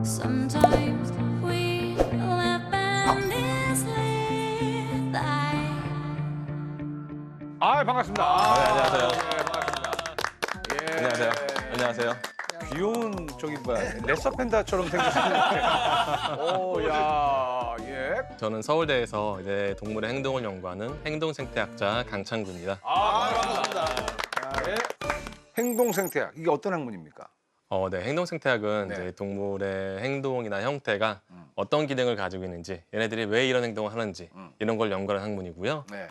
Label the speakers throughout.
Speaker 1: Sometimes we live endlessly.
Speaker 2: 반갑습니다.
Speaker 3: 안녕하세요.
Speaker 2: 네, 반갑습니다. 예.
Speaker 3: 안녕하세요. 안녕하세요.
Speaker 2: 귀여운 저기 뭐야 레서 팬다처럼 생기셨는데. 야, 예.
Speaker 3: 저는 서울대에서 이제 동물의 행동을 연구하는 행동생태학자 강창구입니다.
Speaker 2: 반갑습니다. 예. 행동생태학 이게 어떤 학문입니까?
Speaker 3: 네, 행동생태학은
Speaker 2: 네.
Speaker 3: 이제 동물의 행동이나 형태가 어떤 기능을 가지고 있는지, 얘네들이 왜 이런 행동을 하는지 이런 걸 연구하는 학문이고요.
Speaker 2: 네.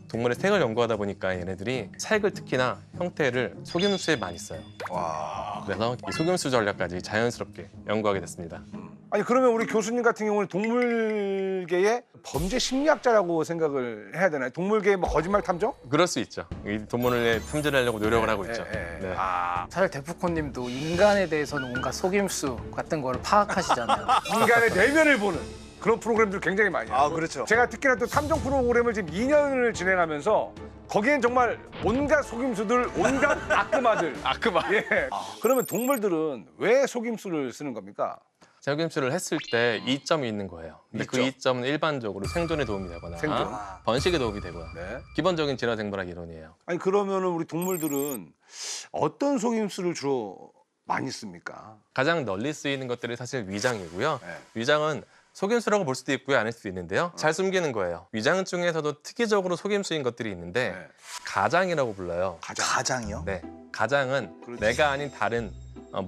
Speaker 3: 동물의 색을 연구하다 보니까 얘네들이 색을 특히나 형태를 속임수에 많이 써요.
Speaker 2: 와.
Speaker 3: 그래서 이 속임수 전략까지 자연스럽게 연구하게 됐습니다.
Speaker 2: 아니 그러면 우리 교수님 같은 경우는 동물계의 범죄 심리학자라고 생각을 해야 되나요? 동물계의 뭐 거짓말 탐정?
Speaker 3: 그럴 수 있죠. 이 동물을 탐지를 하려고 노력을 하고 있죠. 네.
Speaker 4: 사실 데프콘님도 인간에 대해서는 온갖 속임수 같은 거를 파악하시잖아요.
Speaker 2: 인간의 내면을 보는 그런 프로그램들 굉장히 많이 해요.
Speaker 5: 그렇죠.
Speaker 2: 제가 특히나 또 탐정 프로그램을 지금 2년을 진행하면서 거기엔 정말 온갖 속임수들, 온갖 악마들.
Speaker 3: 아크바.
Speaker 2: 예. 그러면 동물들은 왜 속임수를 쓰는 겁니까?
Speaker 3: 속임수를 했을 때 이점이 있는 거예요. 근데 그
Speaker 2: 이점?
Speaker 3: 이점은 일반적으로 생존에 도움이 되거나
Speaker 2: 생존.
Speaker 3: 번식에 도움이 되고요.
Speaker 2: 네.
Speaker 3: 기본적인 진화생물학 이론이에요.
Speaker 2: 아니 그러면은 우리 동물들은 어떤 속임수를 주로 많이 씁니까?
Speaker 3: 가장 널리 쓰이는 것들이 사실 위장이고요.
Speaker 2: 네.
Speaker 3: 위장은 속임수라고 볼 수도 있고요, 아닐 수도 있는데요. 잘 숨기는 거예요. 위장 중에서도 특이적으로 속임수인 것들이 있는데
Speaker 2: 네.
Speaker 3: 가장이라고 불러요.
Speaker 5: 가장이요?
Speaker 3: 네, 가장은
Speaker 2: 그렇지.
Speaker 3: 내가 아닌 다른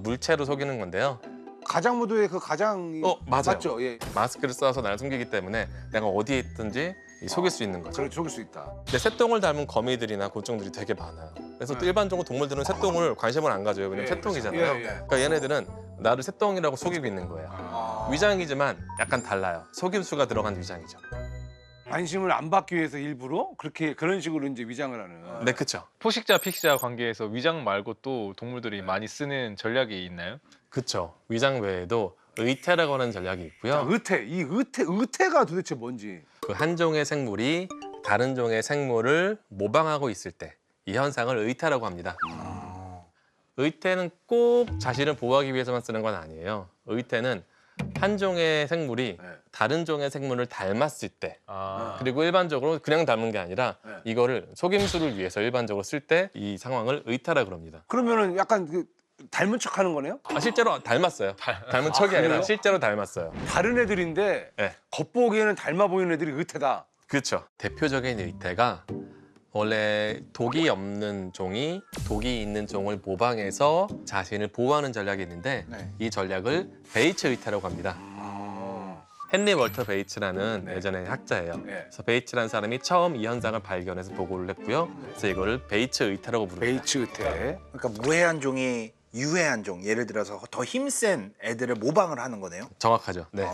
Speaker 3: 물체로 속이는 건데요.
Speaker 2: 가장무도의 그 가장이
Speaker 3: 맞아요.
Speaker 2: 맞죠? 예.
Speaker 3: 마스크를 써서 나를 숨기기 때문에 내가 어디에 있든지 속일 수 있는 거죠.
Speaker 2: 저를 속일 수 있다.
Speaker 3: 근데 새똥을 닮은 거미들이나 곤충들이 되게 많아요. 그래서 또 일반적으로 동물들은 새똥을 관심을 안 가져요. 왜냐면 새똥이잖아요.
Speaker 2: 예, 예.
Speaker 3: 그러니까 얘네들은 나를 새똥이라고 속이고 있는 거예요. 위장이지만 약간 달라요. 속임수가 들어간 위장이죠.
Speaker 2: 관심을 안 받기 위해서 일부러 그렇게 그런 식으로 이제 위장을 하는.
Speaker 3: 네, 그렇죠.
Speaker 6: 포식자, 픽시자 관계에서 위장 말고 또 동물들이 많이 쓰는 전략이 있나요?
Speaker 3: 그렇죠. 위장 외에도 의태라고 하는 전략이 있고요.
Speaker 2: 의태가 도대체 뭔지.
Speaker 3: 그 한 종의 생물이 다른 종의 생물을 모방하고 있을 때 이 현상을 의태라고 합니다. 의태는 꼭 자신을 보호하기 위해서만 쓰는 건 아니에요. 의태는 한 종의 생물이
Speaker 2: 네.
Speaker 3: 다른 종의 생물을 닮았을 때
Speaker 6: 아,
Speaker 3: 그리고 일반적으로 그냥 닮은 게 아니라
Speaker 2: 네.
Speaker 3: 이거를 속임수를 위해서 일반적으로 쓸 때 이 상황을 의태라고 합니다.
Speaker 2: 그러면은 약간 그 닮은 척하는 거네요?
Speaker 3: 실제로 닮았어요. 닮은 척이 아니라
Speaker 2: 그래요?
Speaker 3: 실제로 닮았어요.
Speaker 2: 다른 애들인데
Speaker 3: 네.
Speaker 2: 겉보기에는 닮아 보이는 애들이 의태다.
Speaker 3: 그렇죠. 대표적인 의태가 원래 독이 없는 종이 독이 있는 종을 모방해서 자신을 보호하는 전략이 있는데 이 전략을 베이츠 의태라고 합니다. 헨리 월터 베이츠라는
Speaker 2: 네.
Speaker 3: 예전에 학자예요.
Speaker 2: 네.
Speaker 3: 그래서 베이츠라는 사람이 처음 이 현상을 발견해서 보고를 했고요. 그래서 이거를 베이츠 의태라고 부릅니다.
Speaker 2: 베이츠 의태.
Speaker 5: 그러니까 무해한 종이 유해한 종, 예를 들어서 더 힘센 애들을 모방을 하는 거네요.
Speaker 3: 정확하죠. 네.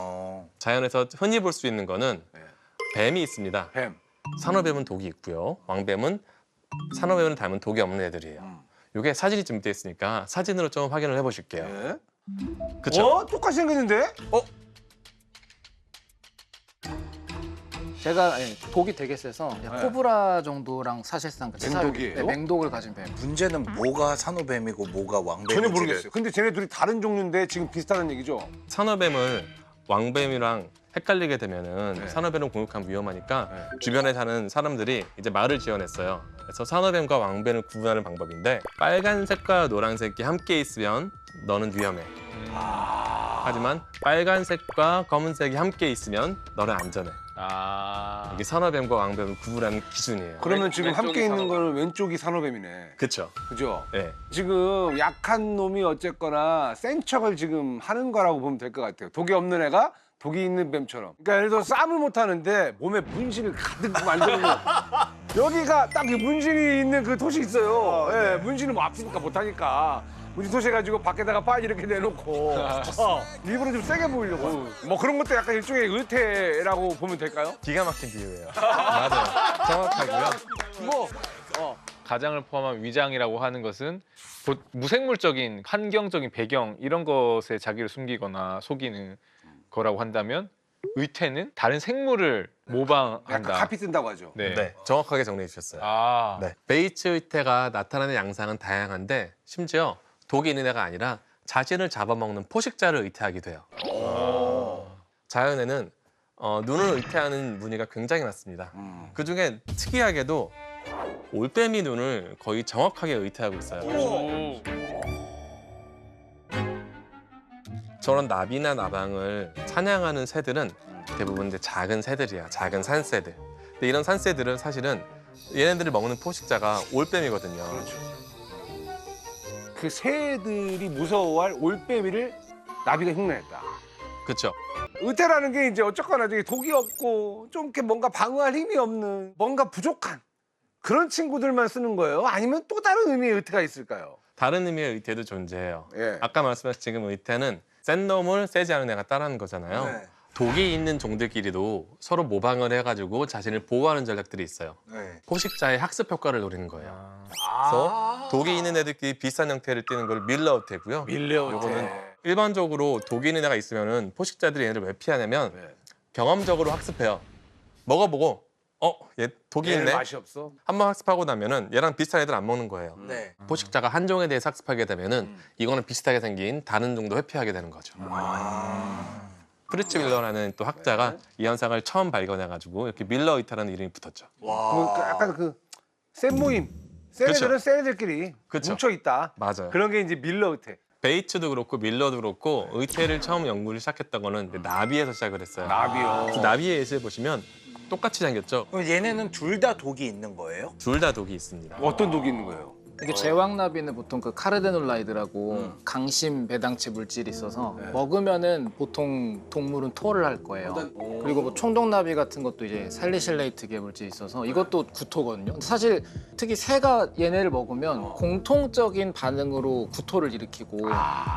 Speaker 3: 자연에서 흔히 볼 수 있는 거는
Speaker 2: 네.
Speaker 3: 뱀이 있습니다.
Speaker 2: 뱀.
Speaker 3: 산호뱀은 독이 있고요. 왕뱀은 산호뱀을 닮은 독이 없는 애들이에요. 이게 사진이 준비되어 있으니까 사진으로 좀 확인을 해보실게요.
Speaker 2: 네.
Speaker 3: 그렇죠?
Speaker 2: 똑같이 생겼는데?
Speaker 4: 제가 독이 되게 세서 코브라 정도랑 사실상
Speaker 2: 맹독이에요?
Speaker 4: 네, 맹독을 가진 뱀.
Speaker 5: 문제는 뭐가 산호뱀이고 뭐가 왕뱀인지
Speaker 2: 전혀 모르겠어요. 근데 쟤네 둘이 다른 종류인데 지금 비슷하다는 얘기죠?
Speaker 3: 산호뱀을 왕뱀이랑 헷갈리게 되면은
Speaker 2: 네.
Speaker 3: 산호뱀을 공격하면 위험하니까 주변에 사는 사람들이 이제 말을 지어냈어요. 그래서 산호뱀과 왕뱀을 구분하는 방법인데 빨간색과 노란색이 함께 있으면 너는 위험해. 하지만 빨간색과 검은색이 함께 있으면 너는 안전해.
Speaker 6: 아,
Speaker 3: 이게 산호뱀과 왕뱀을 구분하는 기준이에요.
Speaker 2: 그러면 지금
Speaker 6: 왼쪽이
Speaker 2: 함께 있는
Speaker 6: 산호뱀.
Speaker 2: 거는 왼쪽이 산호뱀이네.
Speaker 3: 그렇죠.
Speaker 2: 그죠?
Speaker 3: 네.
Speaker 2: 지금 약한 놈이 어쨌거나 센 척을 지금 하는 거라고 보면 될 것 같아요. 독이 없는 애가 독이 있는 뱀처럼. 그러니까 예를 들어 싸움을 못 하는데 몸에 문신을 가득 만드는 거. 여기가 딱 이 문신이 있는 그 돛이 있어요. 예, 문신은 뭐 아프니까 못 하니까. 문신 돛 해가지고 밖에다가 빨 이렇게 내놓고 일부러 좀 세게 보이려고. 뭐 그런 것도 약간 일종의 의태라고 보면 될까요?
Speaker 3: 기가 막힌 비유예요. 맞아요. 정확하고요.
Speaker 2: 뭐
Speaker 6: 가장을 포함한 위장이라고 하는 것은 무생물적인 환경적인 배경 이런 것에 자기를 숨기거나 속이는 거라고 한다면 의태는 다른 생물을
Speaker 2: 약간
Speaker 6: 모방한다.
Speaker 2: 카피 뜬다고 하죠.
Speaker 6: 네.
Speaker 3: 네, 정확하게 정리해 주셨어요.
Speaker 6: 아,
Speaker 3: 네. 베이츠 의태가 나타나는 양상은 다양한데 심지어 독이 있는 애가 아니라 자신을 잡아먹는 포식자를 의태하게 돼요. 자연에는 눈을 의태하는 무늬가 굉장히 많습니다. 그중에 특이하게도 올빼미 눈을 거의 정확하게 의태하고 있어요. 저런 나비나 나방을 사냥하는 새들은 대부분 이제 작은 새들이야. 작은 산새들. 근데 이런 산새들은 사실은 얘네들을 먹는 포식자가 올빼미거든요.
Speaker 2: 그 새들이 무서워할 올빼미를 나비가 흉내냈다.
Speaker 3: 그렇죠.
Speaker 2: 의태라는 게 이제 어쨌거나 저기 독이 없고 좀 이렇게 뭔가 방어할 힘이 없는 뭔가 부족한 그런 친구들만 쓰는 거예요? 아니면 또 다른 의미의 의태가 있을까요?
Speaker 3: 다른 의미의 의태도 존재해요.
Speaker 2: 예.
Speaker 3: 아까 말씀하신 지금 의태는 센 놈을 세지 않은 애가 따라하는 거잖아요.
Speaker 5: 네.
Speaker 3: 독이 있는 종들끼리도 서로 모방을 해가지고 자신을 보호하는 전략들이 있어요.
Speaker 5: 네.
Speaker 3: 포식자의 학습 효과를 노리는 거예요. 그래서 독이 있는 애들끼리 비슷한 형태를 띠는 걸 밀러 의태고요.
Speaker 2: 밀레어
Speaker 3: 요거는 일반적으로 독이 있는 애가 있으면은 포식자들이 얘를 왜 피하냐면
Speaker 2: 네.
Speaker 3: 경험적으로 학습해요. 먹어보고 얘 독이 있네.
Speaker 2: 맛이 없어.
Speaker 3: 한번 학습하고 나면은 얘랑 비슷한 애들 안 먹는 거예요.
Speaker 5: 네.
Speaker 3: 포식자가 한 종에 대해서 학습하게 되면은 이거는 비슷하게 생긴 다른 종도 회피하게 되는 거죠. 프리츠 밀러라는 또 학자가 이 현상을 처음 발견해가지고 이렇게 밀러 의태라는 이름이 붙었죠.
Speaker 2: 뭐 약간 그센 모임. 쟤네들은 쟤네들끼리
Speaker 3: 그쵸.
Speaker 2: 뭉쳐 있다.
Speaker 3: 맞아요.
Speaker 2: 그런 게 이제 밀러 의태.
Speaker 3: 베이츠도 그렇고 밀러도 그렇고 의태를 처음 연구를 시작했던 거는 나비에서 시작을 했어요.
Speaker 2: 나비요.
Speaker 3: 그래서 나비의 예시를 보시면 똑같이 생겼죠.
Speaker 5: 그럼 얘네는 둘 다 독이 있는 거예요?
Speaker 3: 둘 다 독이 있습니다.
Speaker 2: 어떤 독이 있는 거예요?
Speaker 4: 이게 제왕나비는 보통 그 카르데놀라이드라고 강심 배당체 물질이 있어서 먹으면은 보통 동물은 토를 할 거예요. 그리고 뭐 총독나비 같은 것도 이제 살리실레이트계 물질이 있어서 이것도 구토거든요. 사실 특히 새가 얘네를 먹으면 공통적인 반응으로 구토를 일으키고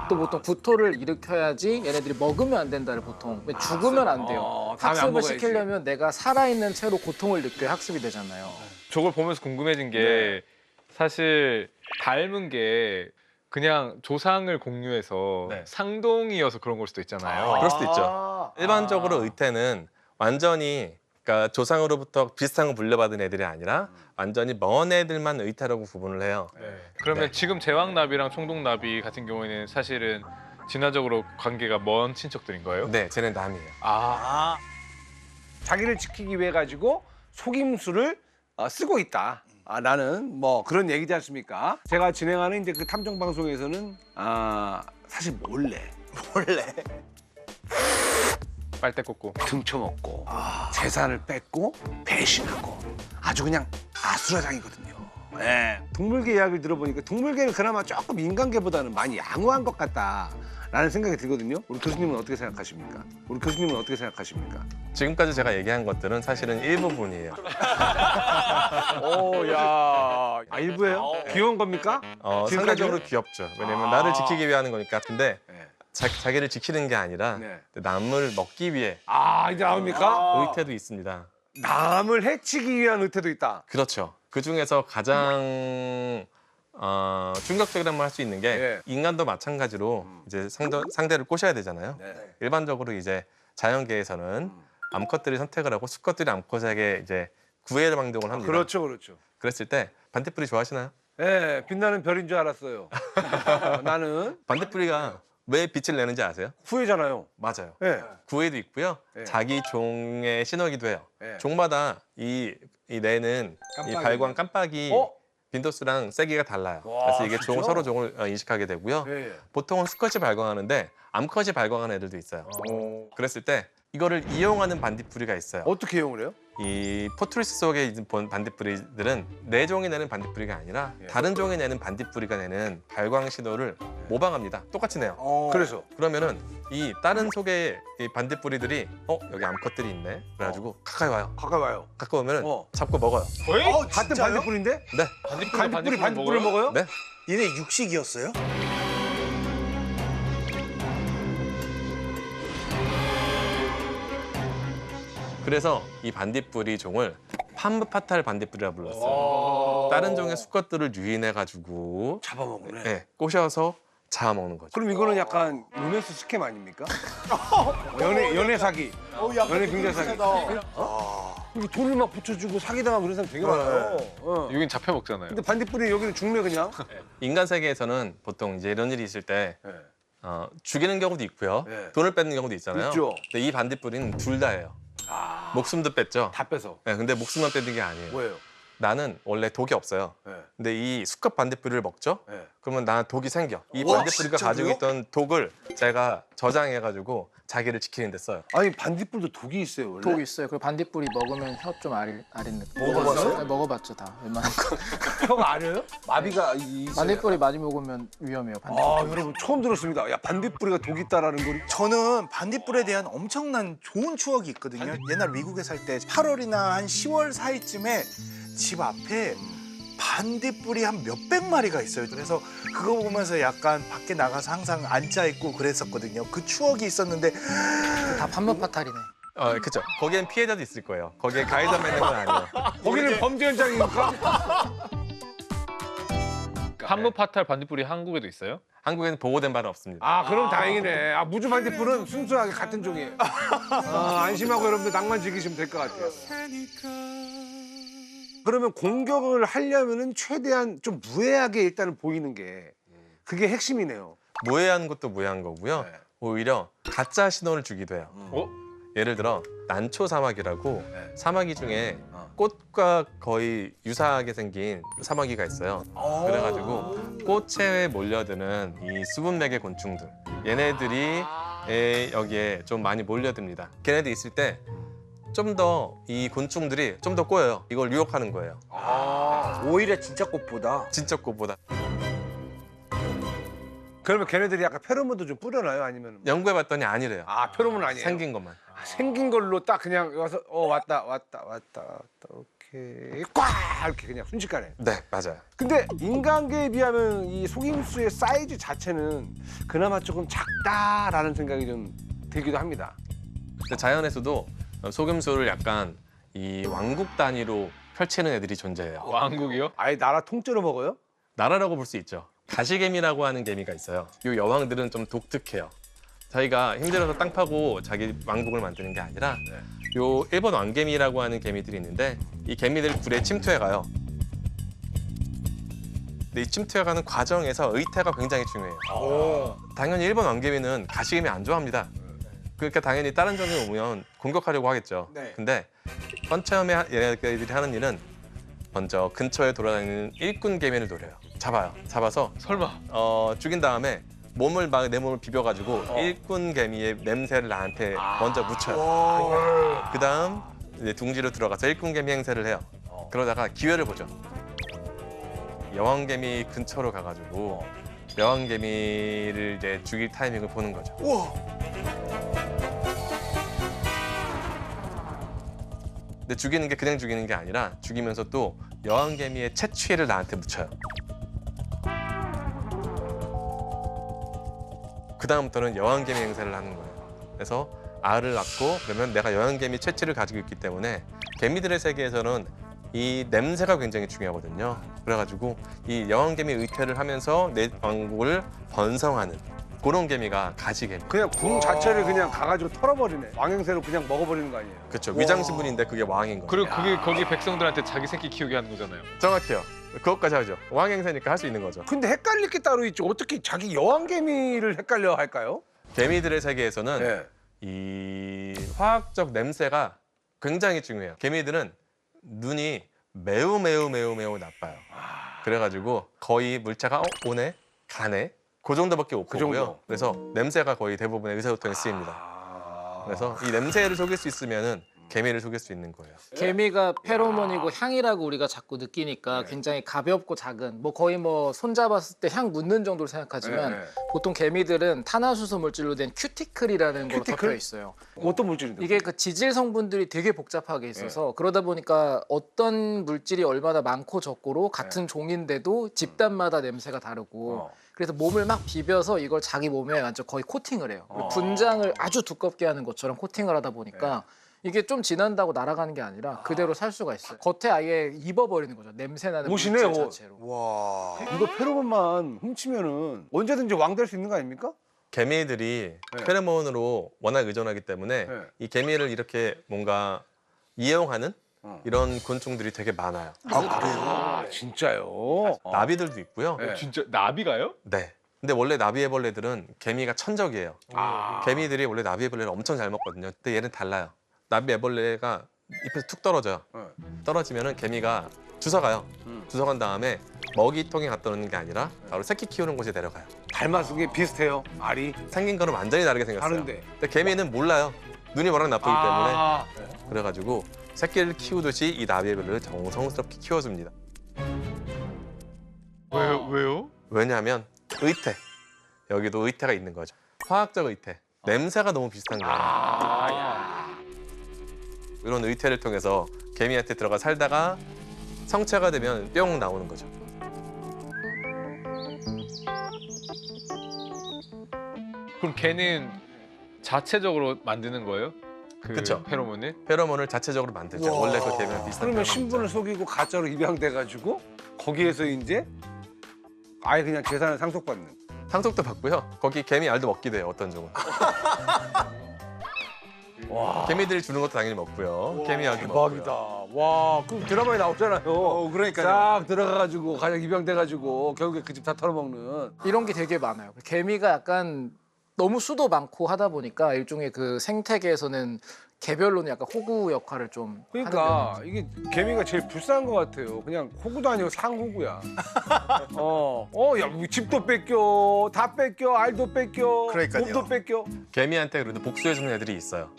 Speaker 4: 또 보통 구토를 일으켜야지 얘네들이 먹으면 안 된다를 보통 왜 죽으면 안 돼요.
Speaker 2: 다음에 안
Speaker 4: 학습을
Speaker 2: 먹어야지.
Speaker 4: 시키려면 내가 살아있는 채로 고통을 느껴야 학습이 되잖아요.
Speaker 6: 저걸 보면서 궁금해진 게 사실 닮은 게 그냥 조상을 공유해서
Speaker 3: 네.
Speaker 6: 상동이어서 그런 걸 수도 있잖아요.
Speaker 3: 그럴 수도 있죠. 일반적으로 의태는 완전히 그러니까 조상으로부터 비슷한 걸 물려받은 애들이 아니라 완전히 먼 애들만 의태라고 구분을 해요.
Speaker 6: 그러면
Speaker 3: 네.
Speaker 6: 지금 제왕나비랑 총독나비 같은 경우에는 사실은 진화적으로 관계가 먼 친척들인 거예요?
Speaker 3: 네, 쟤는 남이에요.
Speaker 2: 자기를 지키기 위해 가지고 속임수를 쓰고 있다. 나는 뭐 그런 얘기지 않습니까? 제가 진행하는 이제 그 탐정 방송에서는 사실 몰래
Speaker 6: 빨대 꽂고.
Speaker 2: 등쳐먹고 재산을 뺏고 배신하고 아주 그냥 아수라장이거든요. 네. 동물계 이야기를 들어보니까 동물계는 그나마 조금 인간계보다는 많이 양호한 것 같다라는 생각이 들거든요. 우리 교수님은 어떻게 생각하십니까?
Speaker 3: 지금까지 제가 얘기한 것들은 사실은 일부분이에요.
Speaker 2: 야, 일부예요? 귀여운 겁니까? 지금까지는?
Speaker 3: 상대적으로 귀엽죠. 왜냐면 나를 지키기 위해 하는 거니까. 근데
Speaker 2: 네.
Speaker 3: 자기를 지키는 게 아니라
Speaker 2: 네.
Speaker 3: 남을 먹기 위해
Speaker 2: 이제 나옵니까?
Speaker 3: 의태도 있습니다.
Speaker 2: 남을 해치기 위한 의태도 있다.
Speaker 3: 그렇죠. 그 중에서 가장 충격적이라고 할 수 있는 게
Speaker 2: 예.
Speaker 3: 인간도 마찬가지로 이제 상대를 꼬셔야 되잖아요.
Speaker 2: 네.
Speaker 3: 일반적으로 이제 자연계에서는 암컷들이 선택을 하고 수컷들이 암컷에게 이제 구애를 방동을 합니다.
Speaker 2: 그렇죠.
Speaker 3: 그랬을 때 반딧불이 좋아하시나요?
Speaker 2: 예, 빛나는 별인 줄 알았어요. 나는
Speaker 3: 반딧불이가 왜 빛을 내는지 아세요?
Speaker 2: 후회잖아요.
Speaker 3: 맞아요.
Speaker 2: 예.
Speaker 3: 구애도 있고요.
Speaker 2: 네.
Speaker 3: 자기 종의 신호기도 해요.
Speaker 2: 네.
Speaker 3: 종마다 이 내는 이
Speaker 2: 깜빡이네.
Speaker 3: 발광 깜빡이 빈도수랑 세기가 달라요.
Speaker 2: 와,
Speaker 3: 그래서 이게
Speaker 2: 진짜?
Speaker 3: 서로 종을 인식하게 되고요.
Speaker 2: 예.
Speaker 3: 보통은 수컷이 발광하는데 암컷이 발광하는 애들도 있어요. 그랬을 때 이거를 이용하는 반딧불이가 있어요.
Speaker 2: 어떻게 이용을 해요?
Speaker 3: 이 포트리스 속에 있는 반딧불이들은 내 종이 내는 반딧불이가 아니라
Speaker 2: 예.
Speaker 3: 다른 종이 내는 반딧불이가 내는 발광 신호를 모방합니다. 똑같이 내요.
Speaker 2: 그래서
Speaker 3: 그러면은 이 다른 속의 이 반딧불이들이 여기 암컷들이 있네. 그래가지고 가까이 와요.
Speaker 2: 가까이 와요.
Speaker 3: 가까이 오면은
Speaker 2: 어.
Speaker 3: 잡고 먹어요.
Speaker 2: 같은 반딧불인데?
Speaker 3: 네,
Speaker 2: 반딧불이 반딧불을 먹어요?
Speaker 3: 네.
Speaker 5: 얘네 육식이었어요?
Speaker 3: 그래서 이 반딧불이 종을 판무파탈 반딧불이라 불렀어요. 다른 종의 수컷들을 유인해가지고
Speaker 2: 잡아먹네.
Speaker 3: 네, 꼬셔서 잡아먹는 거죠.
Speaker 2: 그럼 이거는 약간 로맨스 스캠 아닙니까? 연애 사기. 연애 경제 사기. 이게 돈을 막 붙여주고 사기당하고 그런 사람 되게 많아요.
Speaker 6: 여긴 잡혀 먹잖아요.
Speaker 2: 근데 반딧불이 여기는 죽네 그냥.
Speaker 3: 인간 세계에서는 보통 이제 이런 일이 있을 때
Speaker 2: 네.
Speaker 3: 죽이는 경우도 있고요.
Speaker 2: 네.
Speaker 3: 돈을 뺏는 경우도 있잖아요.
Speaker 2: 있죠.
Speaker 3: 근데 이 반딧불이는 둘 다예요. 목숨도 뺐죠.
Speaker 2: 다 뺏어.
Speaker 3: 네, 근데 목숨만 뺏는 게 아니에요.
Speaker 2: 뭐예요?
Speaker 3: 나는 원래 독이 없어요.
Speaker 2: 네.
Speaker 3: 근데 이 수컷 반딧불이를 먹죠.
Speaker 2: 네.
Speaker 3: 그러면 나는 독이 생겨. 이
Speaker 5: 우와,
Speaker 3: 반딧불이가
Speaker 5: 진짜로요?
Speaker 3: 가지고 있던 독을 제가 저장해가지고 자기를 지키는 데 써요.
Speaker 2: 아니 반딧불도 독이 있어요 원래?
Speaker 4: 독 있어요. 그리고 반딧불이 먹으면 혀 좀 아린 느낌.
Speaker 2: 먹어봤어요?
Speaker 4: 네, 먹어봤죠 다. 웬만한 거.
Speaker 2: 혀가 아려요? 마비가 있어요?
Speaker 4: 반딧불이 많이 먹으면 위험해요. 반딧불.
Speaker 2: 아 여러분 처음 들었습니다. 야 반딧불이가 독이 있다라는 걸.
Speaker 5: 저는 반딧불에 대한 엄청난 좋은 추억이 있거든요. 옛날 미국에 살 때 8월이나 한 10월 사이쯤에 집 앞에 반딧불이 한 몇백 마리가 있어요. 그래서 그거 보면서 약간 밖에 나가서 항상 앉아 있고 그랬었거든요. 그 추억이 있었는데
Speaker 4: 다 판무파탈이네.
Speaker 3: 그렇죠. 거기엔 피해자도 있을 거예요. 거기에 가해자만 있는 건 아니에요.
Speaker 2: 거기는 범죄 현장입니까?
Speaker 6: 한무파탈 반딧불이 한국에도 있어요?
Speaker 3: 한국에는 보고된 바는 없습니다.
Speaker 2: 아 그럼 다행이네. 아 무주 반딧불은 순수하게 같은 종이에요. 안심하고 여러분들 낭만 즐기시면 될 것 같아요. 그러면 공격을 하려면은 최대한 좀 무해하게 일단은 보이는 게 그게 핵심이네요.
Speaker 3: 무해한 것도 무해한 거고요.
Speaker 2: 네.
Speaker 3: 오히려 가짜 신호를 주기도 해요.
Speaker 6: 어?
Speaker 3: 예를 들어 난초 사마귀라고
Speaker 2: 네.
Speaker 3: 사마귀 중에 꽃과 거의 유사하게 생긴 사마귀가 있어요. 그래가지고 꽃에 몰려드는 이 수분맥의 곤충들 얘네들이 여기에 좀 많이 몰려듭니다. 걔네들 있을 때 좀 더 이 곤충들이 좀 더 꼬여요. 이걸 유혹하는 거예요.
Speaker 5: 오히려 진짜 꽃보다
Speaker 3: 진짜 꽃보다.
Speaker 2: 그러면 걔네들이 약간 페로몬도 좀 뿌려놔요? 아니면
Speaker 3: 연구해봤더니 아니래요.
Speaker 2: 아 페로몬 아니에요?
Speaker 3: 생긴 것만.
Speaker 2: 생긴 걸로 딱 그냥 와서 왔다 오케이 꽉 이렇게 그냥 순식간에.
Speaker 3: 네, 맞아요.
Speaker 2: 근데 인간계에 비하면 이 속임수의 사이즈 자체는 그나마 조금 작다라는 생각이 좀 들기도 합니다.
Speaker 3: 근데 자연에서도 속임수를 약간 이 왕국 단위로 펼치는 애들이 존재해요.
Speaker 6: 왕국이요?
Speaker 2: 아예 나라 통째로 먹어요?
Speaker 3: 나라라고 볼 수 있죠. 가시개미라고 하는 개미가 있어요. 이 여왕들은 좀 독특해요. 자기가 힘들어서 땅 파고 자기 왕국을 만드는 게 아니라 요 일본 왕개미라고 하는 개미들이 있는데 이 개미들 굴에 침투해가요. 근데 이 침투해가는 과정에서 의태가 굉장히 중요해요. 당연히 일본 왕개미는 가시개미 안 좋아합니다. 그러니까 당연히 다른 종이 오면 공격하려고 하겠죠.
Speaker 5: 네.
Speaker 3: 근데 맨 처음에 얘네들이 하는 일은 먼저 근처에 돌아다니는 일꾼 개미를 노려요. 잡아서
Speaker 6: 설마.
Speaker 3: 죽인 다음에 내 몸을 비벼가지고 일꾼 개미의 냄새를 나한테 먼저 묻혀요. 그다음 이제 둥지로 들어가서 일꾼 개미 행세를 해요. 그러다가 기회를 보죠. 여왕 개미 근처로 가가지고 여왕 개미를 이제 죽일 타이밍을 보는 거죠.
Speaker 5: 우와.
Speaker 3: 근데 죽이는 게 그냥 죽이는 게 아니라 죽이면서 또 여왕 개미의 채취를 나한테 묻혀요. 그 다음부터는 여왕 개미 행세를 하는 거예요. 그래서 알을 낳고 그러면 내가 여왕 개미 채취를 가지고 있기 때문에 개미들의 세계에서는 이 냄새가 굉장히 중요하거든요. 그래가지고 이 여왕 개미 의태를 하면서 내 왕국을 번성하는 그런 개미가 가지개미.
Speaker 2: 그냥 궁 자체를 그냥 가가지고 털어버리네. 왕행새로 그냥 먹어버리는 거 아니에요?
Speaker 3: 그렇죠. 위장신분인데 그게 왕인 거예요.
Speaker 6: 그리고 그게 거기 백성들한테 자기 새끼 키우게 하는 거잖아요.
Speaker 3: 정확해요. 그것까지 하죠. 왕행새니까 할 수 있는 거죠.
Speaker 2: 근데 헷갈릴 게 따로 있죠. 어떻게 자기 여왕개미를 헷갈려 할까요?
Speaker 3: 개미들의 세계에서는
Speaker 2: 네.
Speaker 3: 이 화학적 냄새가 굉장히 중요해요. 개미들은 눈이 매우 나빠요. 그래가지고 거의 물체가 오네, 가네 그 정도밖에 못
Speaker 2: 그
Speaker 3: 보고요.
Speaker 2: 정도.
Speaker 3: 그래서 냄새가 거의 대부분의 의사소통에 쓰입니다. 그래서 이 냄새를 속일 수 있으면은 개미를 속일 수 있는 거예요.
Speaker 4: 개미가 페로몬이고 향이라고 우리가 자꾸 느끼니까 굉장히 가볍고 작은 뭐 거의 뭐 손잡았을 때 향 묻는 정도로 생각하지만
Speaker 2: 네, 네.
Speaker 4: 보통 개미들은 탄화수소 물질로 된 큐티클이라는 걸
Speaker 2: 큐티클?
Speaker 4: 덮여 있어요.
Speaker 2: 어떤 물질인데?
Speaker 4: 이게 그 지질 성분들이 되게 복잡하게 있어서 그러다 보니까 어떤 물질이 얼마나 많고 적고로 같은 종인데도 집단마다 냄새가 다르고 그래서 몸을 막 비벼서 이걸 자기 몸에 완전 거의 코팅을 해요. 분장을 아주 두껍게 하는 것처럼 코팅을 하다 보니까 이게 좀 지난다고 날아가는 게 아니라 그대로 살 수가 있어요. 겉에 아예 입어버리는 거죠. 냄새나는
Speaker 2: 옷이네,
Speaker 4: 물질
Speaker 2: 옷.
Speaker 4: 자체로.
Speaker 5: 와.
Speaker 2: 이거 페로몬만 훔치면은 언제든지 왕 될 수 있는 거 아닙니까?
Speaker 3: 개미들이
Speaker 2: 네.
Speaker 3: 페로몬으로 워낙 의존하기 때문에
Speaker 2: 네.
Speaker 3: 이 개미를 이렇게 뭔가 이용하는
Speaker 2: 어.
Speaker 3: 이런 곤충들이 되게 많아요.
Speaker 5: 아 그래요?
Speaker 2: 아 진짜요?
Speaker 3: 나비들도 있고요.
Speaker 2: 네.
Speaker 6: 진짜 나비가요?
Speaker 3: 네. 근데 원래 나비애벌레들은 개미가 천적이에요. 개미들이 원래 나비애벌레를 엄청 잘 먹거든요. 근데 얘는 달라요. 나비애벌레가 잎에서 툭 떨어져요. 떨어지면은 개미가 주워가요. 주워간 다음에 먹이통에 갖다 놓는 게 아니라 바로 새끼 키우는 곳에 내려가요.
Speaker 2: 닮아서 게 비슷해요. 알이.
Speaker 3: 생긴 거는 완전히 다르게 생겼어요.
Speaker 2: 다른데.
Speaker 3: 근데 개미는 몰라요. 눈이 워낙 나쁘기 때문에.
Speaker 2: 아,
Speaker 3: 그래가지고 새끼를 키우듯이 이 나비애벌레를 정성스럽게 키워줍니다.
Speaker 6: 왜요?
Speaker 3: 왜냐하면 의태. 여기도 의태가 있는 거죠. 화학적 의태. 냄새가 너무 비슷한 거예요. 이런 의태를 통해서 개미한테 들어가 살다가 성체가 되면 뿅 나오는 거죠.
Speaker 6: 그럼 걔는 자체적으로 만드는 거예요? 그
Speaker 3: 그쵸.
Speaker 6: 페로몬을?
Speaker 3: 페로몬을 자체적으로 만들죠. 원래 그 개미랑 비슷한
Speaker 2: 그러면
Speaker 3: 페로몬.
Speaker 2: 신분을 속이고 가짜로 입양돼가지고 거기에서 이제 아예 그냥 재산을 상속받는.
Speaker 3: 상속도 받고요. 거기 개미 알도 먹기도 해요. 어떤 종은. 개미들이 주는 것도 당연히 먹고요. 개미 알도
Speaker 2: 대박이다.
Speaker 3: 먹고요.
Speaker 2: 와, 그 드라마에 나오잖아요.
Speaker 5: 그러니까요.
Speaker 2: 싹 들어가가지고 가장 입양돼가지고 결국에 그 집 다 털어먹는.
Speaker 4: 이런 게 되게 많아요. 개미가 약간 너무 수도 많고 하다 보니까 일종의 그 생태계에서는 개별로는 약간 호구 역할을 좀
Speaker 2: 그러니까 이게 개미가 제일 불쌍한 것 같아요. 그냥 호구도 아니고 상호구야. 야, 뭐 집도 뺏겨, 다 뺏겨, 알도 뺏겨,
Speaker 5: 그러니까요.
Speaker 2: 몸도 뺏겨.
Speaker 3: 개미한테 그래도 복수해주는 애들이 있어요.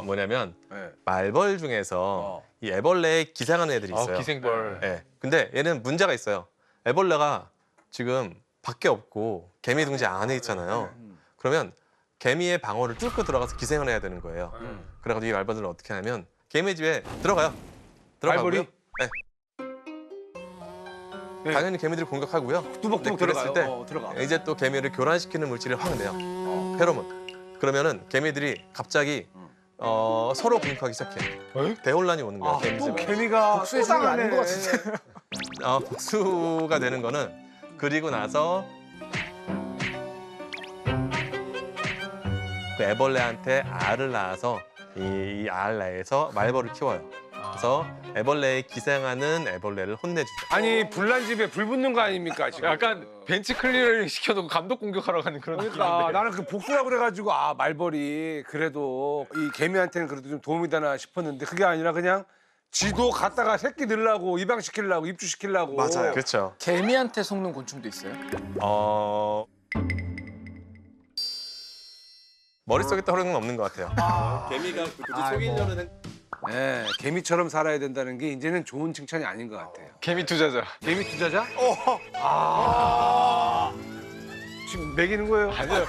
Speaker 3: 뭐냐면
Speaker 2: 네.
Speaker 3: 말벌 중에서 이 애벌레에 기생하는 애들이 있어요.
Speaker 6: 기생벌.
Speaker 3: 네. 근데 얘는 문제가 있어요. 애벌레가 지금 밖에 없고 개미 둥지 안에 있잖아요. 그러면 개미의 방어를 뚫고 들어가서 기생을 해야 되는 거예요. 그래가지고 이 말벌들은 어떻게 하냐면 개미 집에 들어가요. 들어가고요.
Speaker 2: 말벌이?
Speaker 3: 네. 당연히 개미들이 공격하고요.
Speaker 2: 뚜벅뚜벅
Speaker 3: 근데 그랬을
Speaker 2: 들어가요. 들어가.
Speaker 3: 때 이제 또 개미를 교란시키는 물질을 확 내요. 페로몬. 그러면은 개미들이 갑자기 서로 공격하기 시작해요. 대혼란이 오는 거예요. 개미
Speaker 2: 또
Speaker 3: 집에.
Speaker 2: 개미가
Speaker 4: 복수해 주는 게 아닌 것 같은데.
Speaker 3: 복수가 되는 거는 그리고 나서 그 애벌레한테 알을 낳아서 이 알 내에서 말벌을 키워요. 그래서 애벌레에 기생하는 애벌레를 혼내주죠.
Speaker 2: 아니 불난 집에 불 붙는 거 아닙니까 지금?
Speaker 6: 약간 벤치 클리어를 시켜놓고 감독 공격하러 가는 그런
Speaker 2: 그러니까
Speaker 6: 느낌인데.
Speaker 2: 나는 그 복수라 그래가지고 말벌이 그래도 이 개미한테는 그래도 좀 도움이 되나 싶었는데 그게 아니라 그냥 지도 갖다가 새끼 넣으려고 입양시키려고 입주시키려고.
Speaker 5: 맞아요.
Speaker 3: 그렇죠.
Speaker 4: 개미한테 속는 곤충도 있어요?
Speaker 3: 머릿속에 떠오르는 건 없는 것 같아요. 개미가 굳이 속이려는
Speaker 2: 네, 개미처럼 살아야 된다는 게 이제는 좋은 칭찬이 아닌 것 같아요.
Speaker 6: 개미 투자자.
Speaker 2: 개미 투자자? 지금 매기는 거예요?
Speaker 6: 아니요.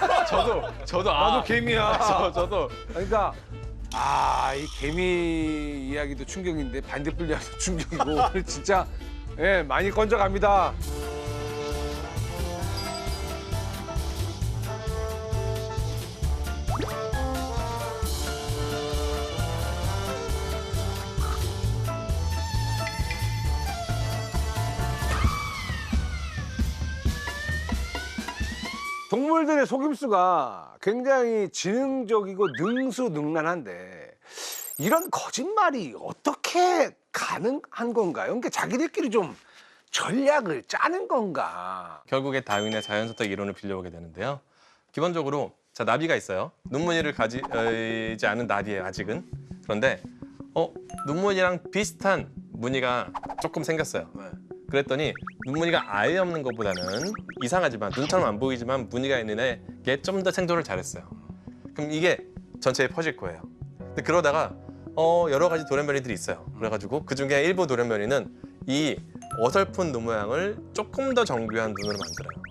Speaker 6: 저도
Speaker 2: 나도 개미야.
Speaker 6: 저도.
Speaker 2: 그러니까 이 개미 이야기도 충격인데 반딧불 이야기도 충격이고 오늘 진짜 많이 건져갑니다. 동물들의 속임수가 굉장히 지능적이고 능수능란한데 이런 거짓말이 어떻게 가능한 건가요? 그러니까 자기들끼리 좀 전략을 짜는 건가?
Speaker 3: 결국에 다윈의 자연선택 이론을 빌려오게 되는데요. 기본적으로 자 나비가 있어요. 눈무늬를 가지지 않은 나비예요 아직은. 그런데 눈무늬랑 비슷한 무늬가 조금 생겼어요. 그랬더니 눈무늬가 아예 없는 것보다는 이상하지만 눈처럼 안 보이지만 무늬가 있는 애게 좀 더 생존을 잘했어요. 그럼 이게 전체에 퍼질 거예요. 근데 그러다가 여러 가지 돌연변이들이 있어요. 그래가지고 그 중에 일부 돌연변이는 이 어설픈 눈 모양을 조금 더 정교한 눈으로 만들어요.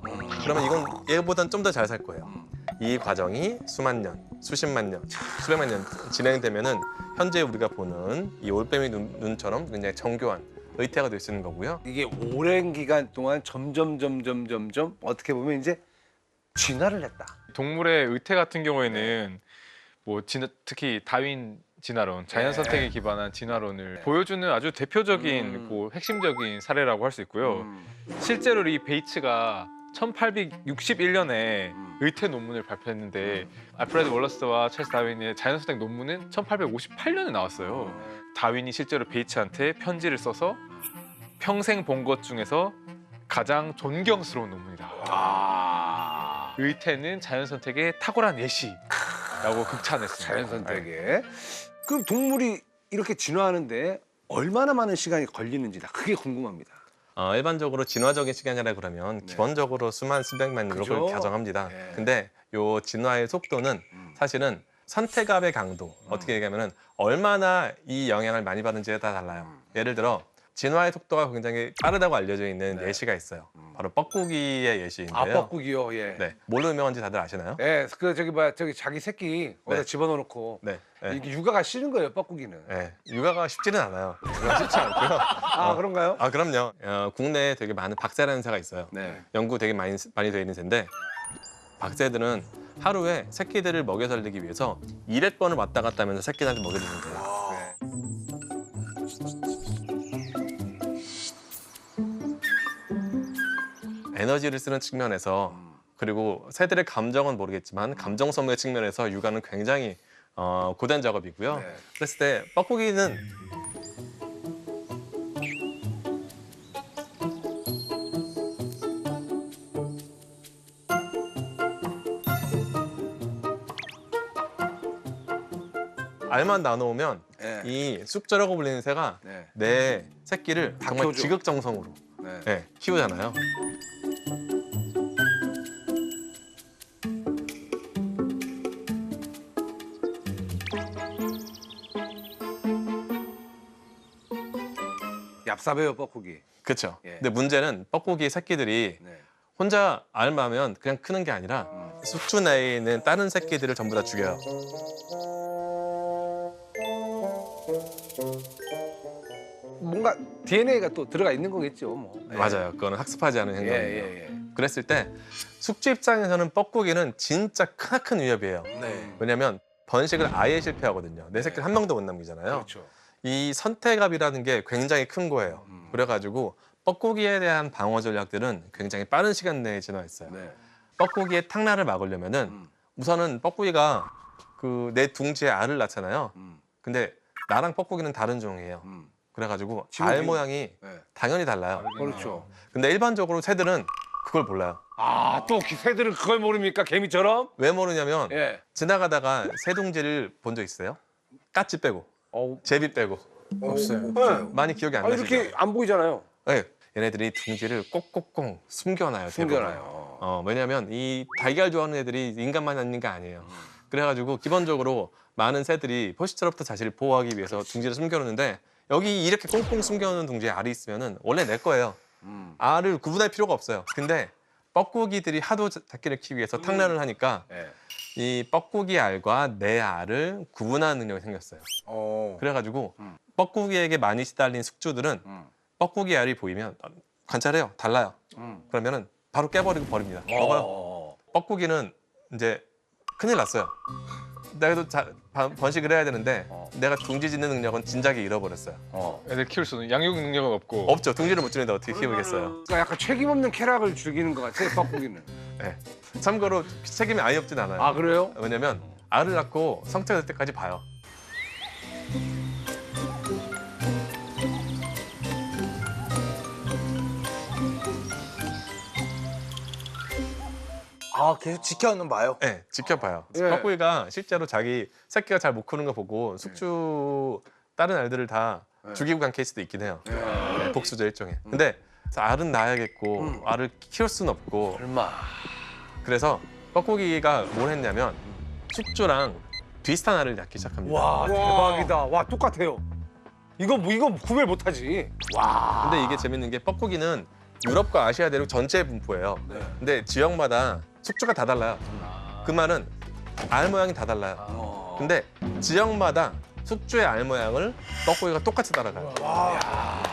Speaker 3: 그러면 이건 얘보다는 좀 더 잘 살 거예요. 이 과정이 수만 년, 수십만 년, 수백만 년 진행되면은 현재 우리가 보는 이 올빼미 눈처럼 굉장히 정교한 의태가 될 수 있는 거고요.
Speaker 2: 이게 오랜 기간 동안 점점 어떻게 보면 이제 진화를 했다.
Speaker 6: 동물의 의태 같은 경우에는 뭐 특히 다윈 진화론, 자연 선택에 기반한 진화론을 보여주는 아주 대표적인 그 핵심적인 사례라고 할 수 있고요. 실제로 이 베이츠가 1861년에 의태 논문을 발표했는데 알프레드 월러스와 찰스 다윈의 자연 선택 논문은 1858년에 나왔어요. 다윈이 실제로 베이츠한테 편지를 써서 평생 본 것 중에서 가장 존경스러운 논문이다. 의태는 자연 선택의 탁월한 예시라고 극찬했습니다.
Speaker 2: 자연 선택에. 그럼 동물이 이렇게 진화하는데 얼마나 많은 시간이 걸리는지 나 그게 궁금합니다.
Speaker 3: 일반적으로 진화적인 시간이라 그러면 기본적으로 수만 수백만 년으로
Speaker 2: 그죠?
Speaker 3: 그걸 가정합니다.
Speaker 2: 네.
Speaker 3: 근데 요 진화의 속도는 사실은 선택압의 강도, 어떻게 얘기하면은 얼마나 이 영향을 많이 받는지에 따라 달라요. 예를 들어 진화의 속도가 굉장히 빠르다고 알려져 있는 예시가 있어요. 바로 뻐꾸기의 예시인데요.
Speaker 2: 아, 뻐꾸기요. 예.
Speaker 3: 네, 뭘로 유명한지 다들 아시나요?
Speaker 2: 예, 그 저기 뭐야 저기 자기 새끼 어디다
Speaker 3: 네.
Speaker 2: 집어넣어놓고
Speaker 3: 네. 네.
Speaker 2: 이게 육아가 싫은 거예요, 뻐꾸기는.
Speaker 3: 네, 육아가 쉽지는 않아요. 육아가 쉽지 않고요.
Speaker 2: 아, 그런가요?
Speaker 3: 아, 그럼요. 국내에 되게 많은 박새라는 새가 있어요.
Speaker 2: 네.
Speaker 3: 연구 되게 많이 되어 있는 새인데 박새들은 하루에 새끼들을 먹여 살리기 위해서 200번을 왔다 갔다 하면서 새끼들한테 먹여주는 거예요.
Speaker 2: 네.
Speaker 3: 에너지를 쓰는 측면에서 그리고 새들의 감정은 모르겠지만 감정 소모의 측면에서 육아는 굉장히 고된 작업이고요.
Speaker 2: 네.
Speaker 3: 그랬을 때 뻐꾸기는 알만 나눠오면
Speaker 2: 네.
Speaker 3: 이 쑥저라고 불리는 새가
Speaker 2: 네.
Speaker 3: 내 새끼를 정말
Speaker 2: 키워줘.
Speaker 3: 지극정성으로
Speaker 2: 네.
Speaker 3: 키우잖아요.
Speaker 2: 얍삽해요, 뻐꾸기.
Speaker 3: 그렇죠.
Speaker 2: 예.
Speaker 3: 근데 문제는 뻐꾸기 새끼들이
Speaker 2: 네.
Speaker 3: 혼자 알마면 그냥 크는 게 아니라 숙주 내에 있는 다른 새끼들을 전부 다 죽여요.
Speaker 2: 뭔가 DNA가 또 들어가 있는 거겠죠, 뭐. 예.
Speaker 3: 맞아요. 그거는 학습하지 않은
Speaker 2: 예,
Speaker 3: 행동이에요.
Speaker 2: 예, 예.
Speaker 3: 그랬을 때 숙주 입장에서는 뻐꾸기는 진짜 크나큰 위협이에요.
Speaker 2: 네.
Speaker 3: 왜냐하면 번식을 아예 실패하거든요. 내 새끼를 한 명도 못 남기잖아요.
Speaker 2: 그렇죠.
Speaker 3: 이 선택압이라는 게 굉장히 큰 거예요. 그래가지고 뻐꾸기에 대한 방어 전략들은 굉장히 빠른 시간 내에 진화했어요.
Speaker 2: 네.
Speaker 3: 뻐꾸기의 탕날을 막으려면은 우선은 뻐꾸기가 그 내 둥지에 알을 낳잖아요. 근데 나랑 뻐꾸기는 다른 종이에요. 그래가지고
Speaker 2: 지목이-
Speaker 3: 알 모양이
Speaker 2: 네.
Speaker 3: 당연히 달라요.
Speaker 2: 그렇죠.
Speaker 3: 근데 일반적으로 새들은 그걸 몰라요.
Speaker 2: 아, 또 새들은 그걸 모릅니까? 개미처럼?
Speaker 3: 왜 모르냐면
Speaker 2: 예.
Speaker 3: 지나가다가 새 둥지를 본 적 있어요? 까치 빼고, 제비 빼고
Speaker 2: 없어요.
Speaker 3: 많이 기억이 안
Speaker 2: 아니,
Speaker 3: 나시죠?
Speaker 2: 이렇게 안 보이잖아요.
Speaker 3: 네, 얘네들이 둥지를 꼭꼭꼭 숨겨놔요. 대부분.
Speaker 2: 숨겨놔요.
Speaker 3: 왜냐하면 이 달걀 좋아하는 애들이 인간만 있는 게 아니에요. 그래가지고 기본적으로 많은 새들이 포식자로부터 자신을 보호하기 위해서 둥지를 숨겨놓는데 여기 이렇게 꽁꽁 숨겨놓은 둥지에 알이 있으면은 원래 내 거예요. 알을 구분할 필요가 없어요. 근데 뻐꾸기들이 하도 새끼를 키우기 위해서 탕란을 하니까
Speaker 2: 예.
Speaker 3: 이 뻐꾸기 알과 내 알을 구분하는 능력이 생겼어요. 그래가지고 뻐꾸기에게 많이 시달린 숙주들은 뻐꾸기 알이 보이면 관찰해요. 달라요. 그러면은 바로 깨버리고 버립니다. 먹어요. 뻐꾸기는 이제 큰일 났어요. 내가 번식을 해야 되는데 내가 둥지 짓는 능력은 진작에 잃어버렸어요.
Speaker 6: 애들 키울 수는 양육 능력은 없고.
Speaker 3: 없죠. 둥지를 못 짓는데 어떻게 키우겠어요.
Speaker 2: 그러니까 약간 책임 없는 쾌락을 즐기는 것 같아요, 뻐꾸기는.
Speaker 3: 네. 참고로 책임이 아예 없진 않아요.
Speaker 2: 아, 그래요?
Speaker 3: 왜냐면 알을 낳고 성체가 될 때까지 봐요.
Speaker 5: 아, 계속 지켜는 봐요.
Speaker 3: 네, 지켜봐요.
Speaker 2: 예.
Speaker 3: 뻐꾸기가 실제로 자기 새끼가 잘 못 크는 거 보고 숙주 다른 알들을 다 죽이고 간 케이스도 있긴 해요. 네, 복수죠 일종의. 근데 알은 낳아야겠고 알을 키울 수는 없고
Speaker 2: 얼마.
Speaker 3: 그래서 뻐꾸기가 뭘 했냐면 숙주랑 비슷한 알을 낳기 시작합니다.
Speaker 2: 와, 대박이다. 와, 똑같아요. 이거 구별 못하지. 와.
Speaker 3: 근데 이게 재밌는 게 뻐꾸기는 유럽과 아시아 대륙 전체에 분포해요. 근데 지역마다 숙주가 다 달라요. 그 말은 알 모양이 다 달라요. 근데 지역마다 숙주의 알 모양을 뻐꾸기가 똑같이 따라가요.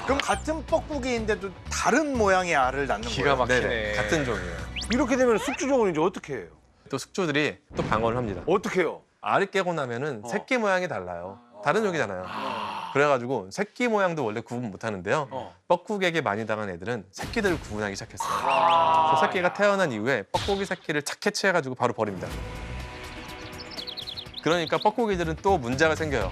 Speaker 5: 그럼 같은 뻐꾸기인데도 다른 모양의 알을 낳는
Speaker 6: 기가
Speaker 5: 거예요?
Speaker 6: 막히네.
Speaker 3: 네네, 같은 종이에요.
Speaker 2: 이렇게 되면 숙주종은 이제 어떻게 해요?
Speaker 3: 또 숙주들이 또 방어를 합니다.
Speaker 2: 어떻게 해요?
Speaker 3: 알을 깨고 나면은 새끼 모양이 달라요. 다른 종이잖아요. 그래가지고 새끼 모양도 원래 구분 못 하는데요. 뻐꾸기에게 많이 당한 애들은 새끼들을 구분하기 시작했어요. 그래서 새끼가 태어난 이후에 뻐꾸기 새끼를 착 캐치해가지고 바로 버립니다. 그러니까 뻐꾸기들은 또 문제가 생겨요.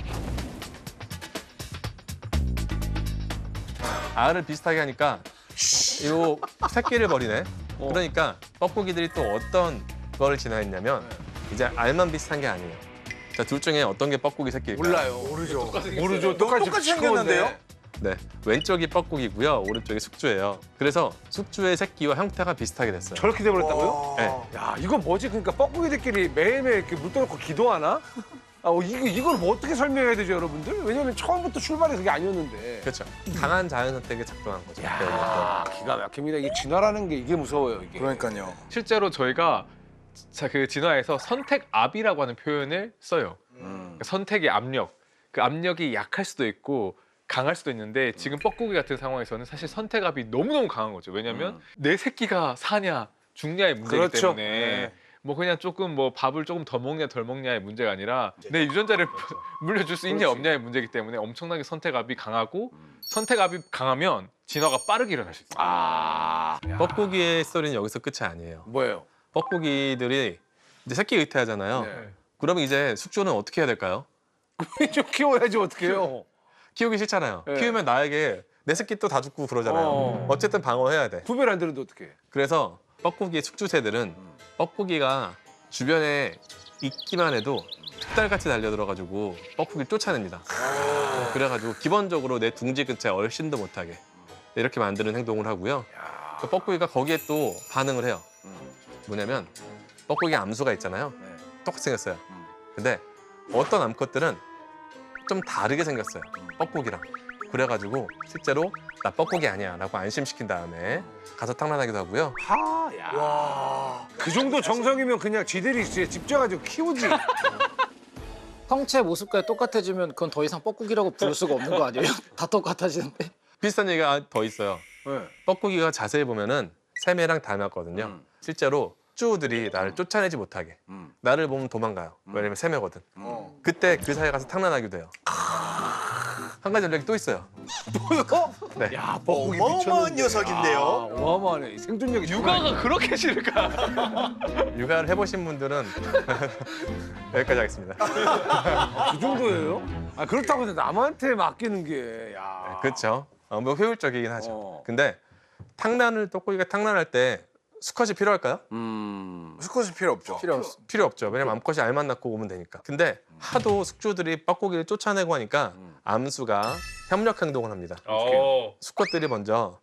Speaker 3: 알을 비슷하게 하니까 이 새끼를 버리네. 그러니까 뻐꾸기들이 또 어떤 거를 진화했냐면 이제 알만 비슷한 게 아니에요. 자, 둘 중에 어떤 게 뻐꾸기 새끼일까요?
Speaker 2: 몰라요. 모르죠. 똑같이
Speaker 5: 생겼는데요?
Speaker 3: 네, 왼쪽이 뻐꾸기고요, 오른쪽이 숙주예요. 그래서 숙주의 새끼와 형태가 비슷하게 됐어요.
Speaker 2: 저렇게 돼버렸다고요?
Speaker 3: 네.
Speaker 2: 야, 이거 뭐지? 그러니까 뻐꾸기들끼리 매일매일 이렇게 물 떠놓고 기도하나? 이걸 뭐 어떻게 설명해야 되죠, 여러분들? 왜냐면 처음부터 출발이 그게 아니었는데.
Speaker 3: 그렇죠. 강한 자연 선택에 작동한 거죠.
Speaker 2: 야, 기가 막힙니다. 이게 진화라는 게 이게 무서워요, 이게.
Speaker 5: 그러니까요.
Speaker 6: 실제로 저희가 그 진화에서 선택압이라고 하는 표현을 써요. 그러니까 선택의 압력. 그 압력이 약할 수도 있고 강할 수도 있는데 지금 뻐꾸기 같은 상황에서는 사실 선택압이 너무너무 강한 거죠. 왜냐면 내 새끼가 사냐 죽냐의 문제이기
Speaker 2: 그렇죠.
Speaker 6: 때문에
Speaker 2: 네.
Speaker 6: 뭐 그냥 조금 뭐 밥을 조금 더 먹냐 덜 먹냐의 문제가 아니라 내 유전자를 물려줄 수 있냐 없냐의 문제이기 때문에 엄청나게 선택압이 강하고 선택압이 강하면 진화가 빠르게 일어날 수 있어요.
Speaker 2: 아,
Speaker 3: 뻐꾸기의 스토리는 여기서 끝이 아니에요.
Speaker 2: 뭐예요?
Speaker 3: 뻐꾸기들이 이제 새끼 의태하잖아요.
Speaker 2: 네.
Speaker 3: 그러면 이제 숙주는 어떻게 해야 될까요?
Speaker 2: 좀 키워야지 어떡해요.
Speaker 3: 키우기 싫잖아요.
Speaker 2: 네.
Speaker 3: 키우면 나에게 내 새끼 또 다 죽고 그러잖아요.
Speaker 2: 어.
Speaker 3: 어쨌든 방어해야 돼.
Speaker 2: 구별 안 되는데 어떡해.
Speaker 3: 그래서 뻐꾸기 숙주새들은 뻐꾸기가 주변에 있기만 해도 득달같이 달려들어가지고 뻐꾸기를 쫓아냅니다. 그래가지고 기본적으로 내 둥지 근처에 얼씬도 못하게 이렇게 만드는 행동을 하고요. 그 뻐꾸기가 거기에 또 반응을 해요. 뭐냐면 뻐꾸기 암수가 있잖아요. 똑같이 생겼어요. 근데 어떤 암컷들은 좀 다르게 생겼어요. 뻐꾸기랑. 그래가지고 실제로 나 뻐꾸기 아니야 라고 안심시킨 다음에 가서 탕란하기도 하고요.
Speaker 2: 하, 야. 그 정도 정성이면 그냥 지들이 집 져가지고 키우지.
Speaker 4: 형체 모습까지 똑같아지면 그건 더 이상 뻐꾸기라고 부를 수가 없는 거 아니에요? 다 똑같아지는데.
Speaker 3: 비슷한 얘기가 더 있어요.
Speaker 2: 네.
Speaker 3: 뻐꾸기가 자세히 보면은 새매랑 닮았거든요. 실제로 쭈우들이 나를 쫓아내지 못하게 나를 보면 도망가요. 왜냐면 새매거든. 그때 그 사이에 가서 탕란하기도 해요. 한 가지 전략이 또 있어요. 네.
Speaker 2: 야, 뻐꾸기
Speaker 5: 어마어마한
Speaker 2: 미쳤는데.
Speaker 5: 녀석인데요?
Speaker 2: 아, 어마어마하네. 생존력이
Speaker 6: 육아가 그렇게 싫을까?
Speaker 3: 육아를 해보신 분들은 여기까지 하겠습니다.
Speaker 2: 그 정도예요? 아, 그렇다고 해서 남한테 맡기는 게, 야.
Speaker 3: 그렇죠. 뭐 효율적이긴 하죠.
Speaker 2: 어.
Speaker 3: 근데 뻐꾸기가 탕란할 때 수컷이 필요할까요?
Speaker 5: 수컷이 필요 없죠.
Speaker 3: 필요 없죠. 왜냐면 암컷이 알만 낳고 오면 되니까. 근데 하도 숙주들이 뻐꾸기를 쫓아내고 하니까 암수가 협력 행동을 합니다. 수컷들이 먼저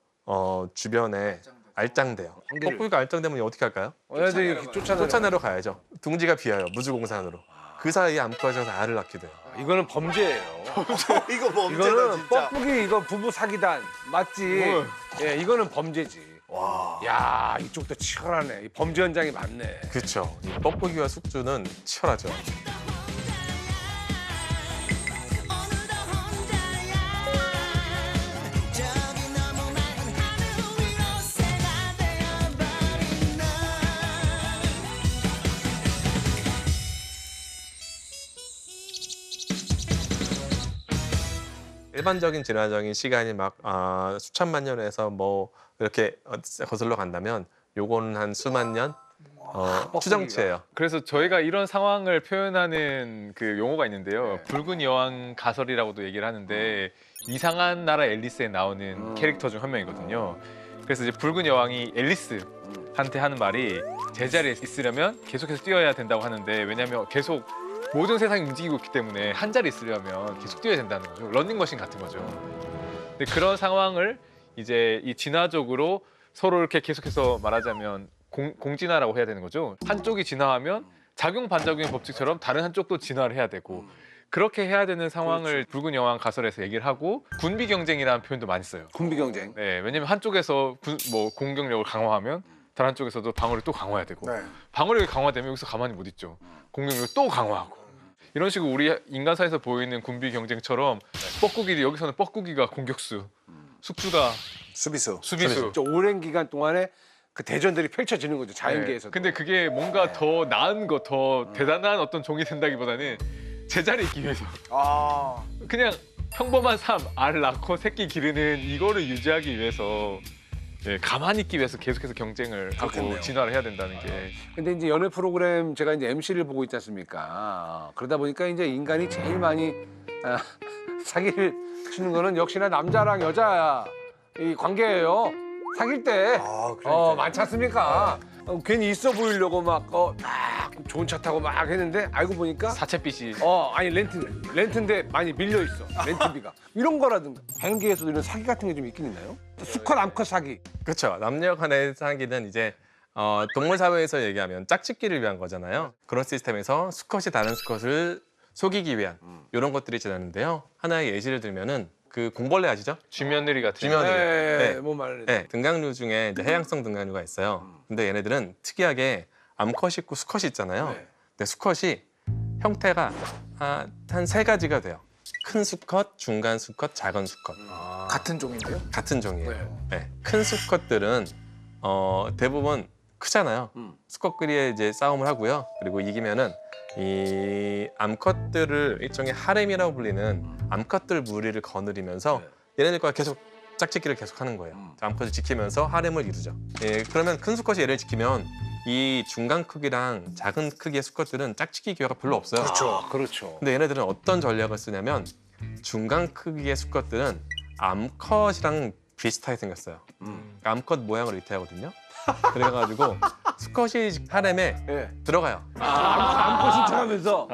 Speaker 3: 주변에 알짱대요.
Speaker 2: 관계를.
Speaker 3: 뻐꾸기가 알짱대면 어떻게 할까요?
Speaker 2: 얘네들이
Speaker 3: 쫓아내러 가야죠. 둥지가 비어요. 무주공산으로. 그 사이에 암컷이 가서 알을 낳게 돼요.
Speaker 2: 이거는 범죄예요.
Speaker 5: 이거 뭡니까
Speaker 2: 이거는
Speaker 5: 진짜.
Speaker 2: 뻐꾸기 이거 부부 사기단 맞지? 예, 이거는 범죄지.
Speaker 5: 와.
Speaker 2: 야, 이쪽도 치열하네. 이 범죄 현장이 많네.
Speaker 3: 그렇죠. 이 뻐꾸기와 숙주는 치열하죠.
Speaker 1: 오늘도 혼자야 저기 너무 맑은 하늘 위로 새가 되어버린 널
Speaker 3: 일반적인 진화적인 시간이 막 수천만 년에서 뭐 이렇게 거슬러 간다면 요거는 한 수만 년 추정치예요.
Speaker 6: 그래서 저희가 이런 상황을 표현하는 그 용어가 있는데요. 붉은 여왕 가설이라고도 얘기를 하는데 이상한 나라 앨리스에 나오는 캐릭터 중 한 명이거든요. 그래서 이제 붉은 여왕이 앨리스한테 하는 말이 제자리에 있으려면 계속해서 뛰어야 된다고 하는데 왜냐하면 계속 모든 세상이 움직이고 있기 때문에 한 자리에 있으려면 계속 뛰어야 된다는 거죠. 런닝머신 같은 거죠. 근데 그런 상황을 이제 이 진화적으로 서로 이렇게 계속해서 말하자면 공진화라고 해야 되는 거죠. 한쪽이 진화하면 작용 반작용의 법칙처럼 다른 한쪽도 진화를 해야 되고 그렇게 해야 되는 상황을 붉은 여왕 가설에서 얘기를 하고 군비 경쟁이라는 표현도 많이 써요.
Speaker 2: 군비 경쟁.
Speaker 6: 네, 왜냐면 한쪽에서 뭐 공격력을 강화하면 다른 한쪽에서도 방어를 또 강화해야 되고
Speaker 5: 네.
Speaker 6: 방어력이 강화되면 여기서 가만히 못 있죠. 공격력을 또 강화하고 이런 식으로 우리 인간사에서 보이는 군비 경쟁처럼 뻐꾸기도 여기서는 뻐꾸기가 공격수, 숙주가
Speaker 5: 수비수.
Speaker 6: 수비수.
Speaker 2: 저 오랜 기간 동안에 그 대전들이 펼쳐지는 거죠. 자연계에서.
Speaker 6: 네. 근데 그게 뭔가 더 나은 거, 더 대단한 어떤 종이 된다기보다는 제자리에 있기 위해서
Speaker 5: 아.
Speaker 6: 그냥 평범한 삶, 알 낳고 새끼 기르는 이거를 유지하기 위해서 가만히 있기 위해서 계속해서 경쟁을 하고
Speaker 5: 그렇겠네요.
Speaker 6: 진화를 해야 된다는 게
Speaker 2: 근데 이제 연애 프로그램 제가 이제 MC를 보고 있지 않습니까? 그러다 보니까 이제 인간이 제일 많이 사기를 치는 거는 역시나 남자랑 여자 이 관계예요. 사귈 때
Speaker 5: 아, 그러니까요.
Speaker 2: 많지 않습니까? 괜히 있어 보이려고 막 좋은 차 타고 막 했는데 알고 보니까
Speaker 6: 사채빚이
Speaker 2: 아니 렌트인데 많이 밀려 있어. 렌트비가. 이런 거라든가. 자연계에서도 이런 사기 같은 게 좀 있긴 있나요? 수컷 암컷 사기.
Speaker 3: 그렇죠. 남녀 간의 사기는 이제 동물 사회에서 얘기하면 짝짓기를 위한 거잖아요. 그런 시스템에서 수컷이 다른 수컷을 속이기 위한 이런 것들이 지났는데요. 하나의 예시를 들면은 그 공벌레 아시죠?
Speaker 6: 쥐며느리 같은
Speaker 3: 쥐며느리. 네.
Speaker 2: 뭐 말을
Speaker 3: 네, 등강류 중에 이제 해양성 등강류가 있어요. 근데 얘네들은 특이하게 암컷이 있고 수컷이 있잖아요.
Speaker 2: 네.
Speaker 3: 근데 수컷이 형태가 한 세 가지가 돼요. 큰 수컷, 중간 수컷, 작은 수컷.
Speaker 4: 같은 종인데요?
Speaker 3: 같은 종이에요.
Speaker 2: 네.
Speaker 3: 네. 큰 수컷들은 대부분 크잖아요. 수컷끼리 이제 싸움을 하고요. 그리고 이기면은 이 암컷들을 일종의 하렘이라고 불리는 암컷들 무리를 거느리면서 얘네들과 계속 짝짓기를 계속하는 거예요. 암컷을 지키면서 하렘을 이루죠. 예, 그러면 큰 수컷이 얘를 지키면 이 중간 크기랑 작은 크기의 수컷들은 짝짓기 기회가 별로 없어요.
Speaker 2: 그렇죠.
Speaker 3: 근데 얘네들은 어떤 전략을 쓰냐면 중간 크기의 수컷들은 암컷이랑 비슷하게 생겼어요. 암컷 모양을 의태하거든요. 그래가지고 수컷이 하렘에
Speaker 2: 예.
Speaker 3: 들어가요.
Speaker 2: 암컷 신청하면서.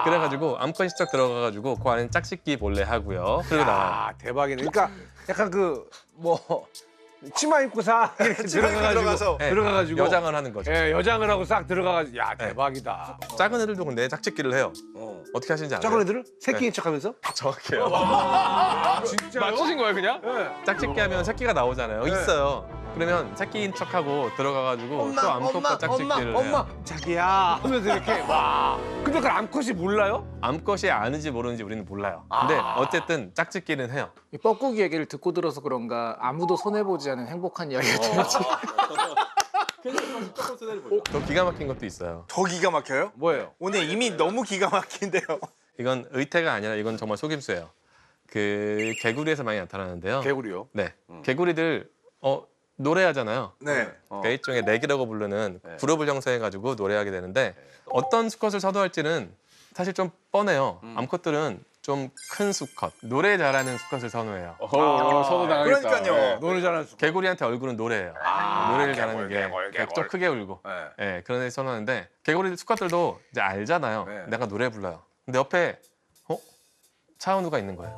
Speaker 3: 그래가지고 암컷이 딱 들어가가지고 그 안에 짝짓기 몰래 하고요. 그리고 나와요.
Speaker 2: 대박이네. 그러니까 약간 치마 입고 싹 이렇게 들어가가지고
Speaker 3: 네,
Speaker 2: 들어가가지고
Speaker 3: 여장을 하는 거죠.
Speaker 2: 예, 여장을 하고 싹 들어가가지고 대박이다.
Speaker 3: 작은 애들도 근데 짝짓기를 해요. 어떻게 하시는지 아세요?
Speaker 2: 작은 애들은 새끼인 척하면서?
Speaker 3: 정확해요.
Speaker 2: 진짜요?
Speaker 6: 맞추신 거예요 그냥?
Speaker 2: 예.
Speaker 3: 짝짓기 하면 새끼가 나오잖아요. 있어요. 그러면 새끼인 척하고 들어가가지고 또 암컷과 짝짓기를 해요.
Speaker 2: 자기야 하면서 이렇게 와. 근데 그 암컷이 몰라요?
Speaker 3: 암컷이 아는지 모르는지 우리는 몰라요. 근데 어쨌든 짝짓기는 해요.
Speaker 4: 이 뻐꾸기 얘기를 듣고 들어서 그런가 아무도 손해보지 않은 행복한 이야기가 들렸지.
Speaker 3: 더 기가 막힌 것도 있어요.
Speaker 5: 더 기가 막혀요?
Speaker 2: 뭐예요?
Speaker 5: 오늘 이미 너무 기가 막힌데요.
Speaker 3: 이건 의태가 아니라 이건 정말 속임수예요. 그 개구리에서 많이 나타나는데요.
Speaker 2: 개구리요?
Speaker 3: 네, 개구리들 노래하잖아요.
Speaker 5: 네.
Speaker 3: 그러니까 일종의 렉이라고 부르는 그룹을 형성해가지고 노래하게 되는데 어떤 수컷을 선호할지는 사실 좀 뻔해요. 암컷들은 좀 큰 수컷, 노래 잘하는 수컷을 선호해요.
Speaker 6: 서도 당하겠다.
Speaker 5: 그러니까요.
Speaker 2: 노래 잘하는 수.
Speaker 3: 개구리한테 얼굴은 노래예요. 노래를 잘하는 게 좀 크게 울고,
Speaker 2: 네.
Speaker 3: 그런 애 선호하는데 개구리 수컷들도 이제 알잖아요.
Speaker 2: 네.
Speaker 3: 내가 노래 불러요. 근데 옆에 차은우가 있는 거예요.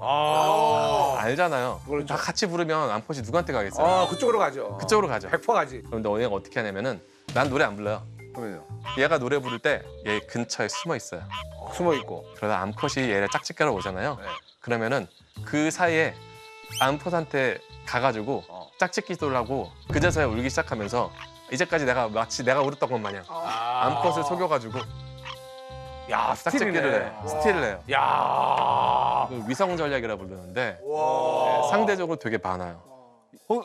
Speaker 3: 알잖아요.
Speaker 2: 그렇죠.
Speaker 3: 다 같이 부르면 암컷이 누구한테 가겠어요?
Speaker 2: 그쪽으로 가죠.
Speaker 3: 그쪽으로 가죠.
Speaker 2: 100% 가지.
Speaker 3: 그런데 얘가 어떻게 하냐면은 난 노래 안 불러요.
Speaker 2: 그러면요.
Speaker 3: 얘가 노래 부를 때 얘 근처에 숨어 있어요.
Speaker 2: 숨어 있고.
Speaker 3: 그러다 암컷이 얘를 짝짓기하러 오잖아요.
Speaker 2: 네.
Speaker 3: 그러면은 그 사이에 암컷한테 가가지고 짝짓기를 하고 그제서야 울기 시작하면서 이제까지 마치 내가 울었던 것 마냥 암컷을 속여가지고
Speaker 2: 야,
Speaker 3: 짝짓기를 해요. 스틸을 해요.
Speaker 2: 야.
Speaker 3: 그 위성 전략이라 부르는데
Speaker 5: 와.
Speaker 3: 상대적으로 되게 많아요.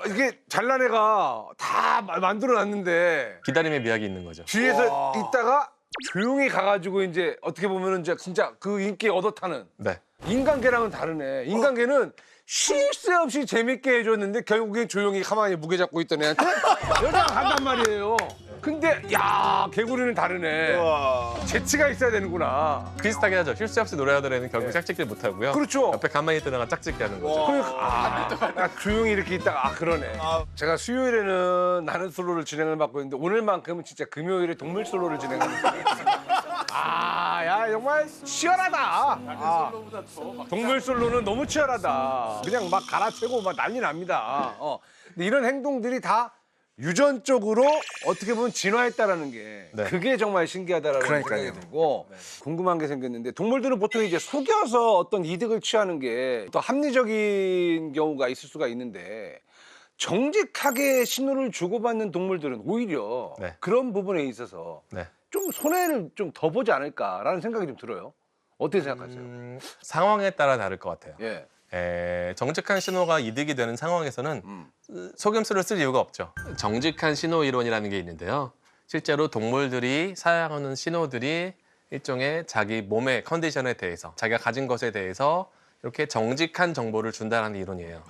Speaker 2: 이게 잘난 애가 다 만들어놨는데
Speaker 3: 기다림의 미학이 있는 거죠.
Speaker 2: 뒤에서 있다가 조용히 가가지고 이제 어떻게 보면은 이제 진짜 그 인기 얻어타는
Speaker 3: 네.
Speaker 2: 인간계랑은 다르네. 인간계는 쉴 새 없이 재밌게 해줬는데 결국엔 조용히 가만히 무게 잡고 있던 애한테 여자가 간단 말이에요. 근데 야 개구리는 다르네.
Speaker 5: 와.
Speaker 2: 재치가 있어야 되는구나.
Speaker 3: 비슷하게 하죠. 쉴 새 없이 노래하던 애는 결국 짝짓기를 못 하고요.
Speaker 2: 그렇죠.
Speaker 3: 옆에 가만히 있다가 짝짓기 하는 거죠.
Speaker 2: 그러니까 조용히 이렇게 있다가 그러네. 제가 수요일에는 나는 솔로를 진행을 맡고 있는데 오늘만큼은 진짜 금요일에 동물 솔로를 진행하는 거예요. 야 정말 치열하다. 동물 솔로는 너무 치열하다. 그냥 막 갈아채고 막 난리 납니다. 근데 이런 행동들이 다 유전적으로 어떻게 보면 진화했다라는 게
Speaker 3: 네.
Speaker 2: 그게 정말 신기하다라는 생각이 들고 궁금한 게 생겼는데 동물들은 보통 이제 속여서 어떤 이득을 취하는 게 또 합리적인 경우가 있을 수가 있는데 정직하게 신호를 주고받는 동물들은 오히려
Speaker 3: 네.
Speaker 2: 그런 부분에 있어서
Speaker 3: 네.
Speaker 2: 좀 손해를 좀 더 보지 않을까라는 생각이 좀 들어요. 어떻게 생각하세요?
Speaker 3: 상황에 따라 다를 것 같아요.
Speaker 2: 예.
Speaker 3: 정직한 신호가 이득이 되는 상황에서는 속임수를 쓸 이유가 없죠. 정직한 신호 이론이라는 게 있는데요. 실제로 동물들이 사용하는 신호들이 일종의 자기 몸의 컨디션에 대해서 자기가 가진 것에 대해서 이렇게 정직한 정보를 준다는 이론이에요.